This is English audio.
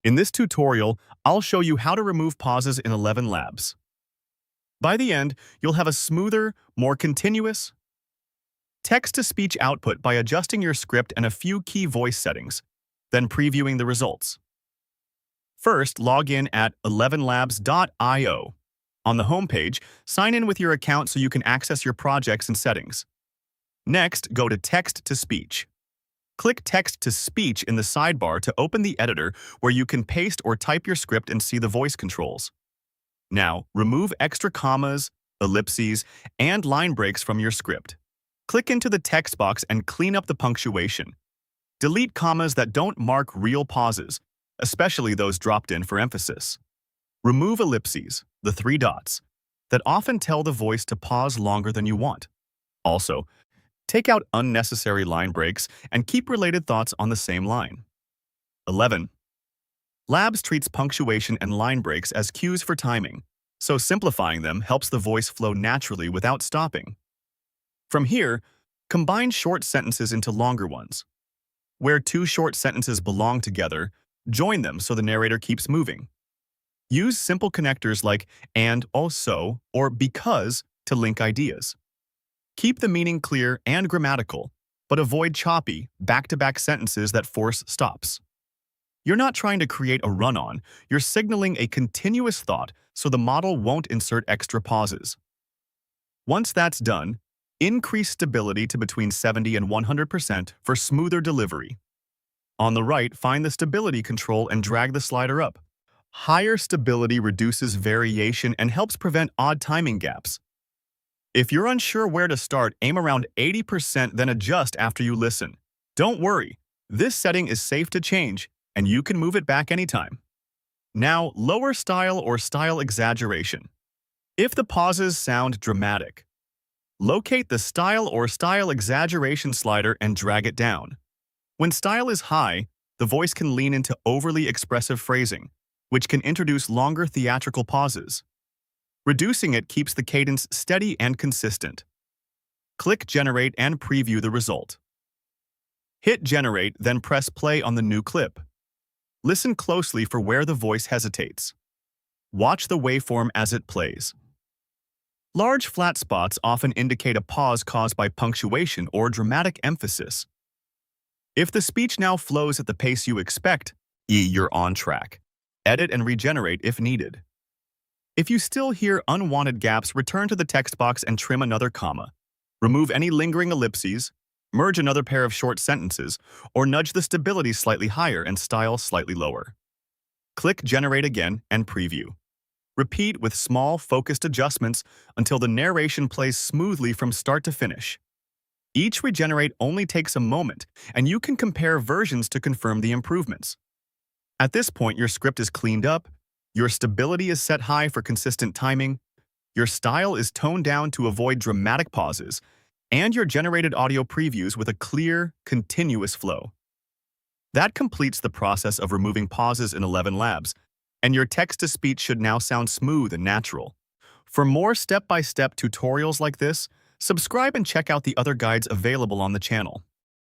In this tutorial, I'll show you how to remove pauses in ElevenLabs. By the end, you'll have a smoother, more continuous text-to-speech output by adjusting your script and a few key voice settings, then previewing the results. First, log in at ElevenLabs.io. On the homepage, sign in with your account so you can access your projects and settings. Next, go to Text-to-Speech. Click Text-to-Speech in the sidebar to open the editor where you can paste or type your script and see the voice controls. Now, remove extra commas, ellipses, and line breaks from your script. Click into the text box and clean up the punctuation. Delete commas that don't mark real pauses, especially those dropped in for emphasis. Remove ellipses, the 3 dots, that often tell the voice to pause longer than you want. Also, take out unnecessary line breaks and keep related thoughts on the same line. 11. Labs treats punctuation and line breaks as cues for timing, so simplifying them helps the voice flow naturally without stopping. From here, combine short sentences into longer ones. Where 2 short sentences belong together, join them so the narrator keeps moving. Use simple connectors like and, also, or because to link ideas. Keep the meaning clear and grammatical, but avoid choppy, back-to-back sentences that force stops. You're not trying to create a run-on, you're signaling a continuous thought so the model won't insert extra pauses. Once that's done, increase stability to between 70 and 100% for smoother delivery. On the right, find the stability control and drag the slider up. Higher stability reduces variation and helps prevent odd timing gaps. If you're unsure where to start, aim around 80%, then adjust after you listen. Don't worry, this setting is safe to change, and you can move it back anytime. Now, lower style or style exaggeration. If the pauses sound dramatic, locate the style or style exaggeration slider and drag it down. When style is high, the voice can lean into overly expressive phrasing, which can introduce longer theatrical pauses. Reducing it keeps the cadence steady and consistent. Click Generate and preview the result. Hit Generate, then press play on the new clip. Listen closely for where the voice hesitates. Watch the waveform as it plays. Large flat spots often indicate a pause caused by punctuation or dramatic emphasis. If the speech now flows at the pace you expect, you're on track. Edit and regenerate if needed. If you still hear unwanted gaps, return to the text box and trim another comma. Remove any lingering ellipses, merge another pair of short sentences, or nudge the stability slightly higher and style slightly lower. Click Generate again and preview. Repeat with small, focused adjustments until the narration plays smoothly from start to finish. Each regenerate only takes a moment, and you can compare versions to confirm the improvements. At this point, your script is cleaned up, your stability is set high for consistent timing, your style is toned down to avoid dramatic pauses, and your generated audio previews with a clear, continuous flow. That completes the process of removing pauses in ElevenLabs, and your text-to-speech should now sound smooth and natural. For more step-by-step tutorials like this, subscribe and check out the other guides available on the channel.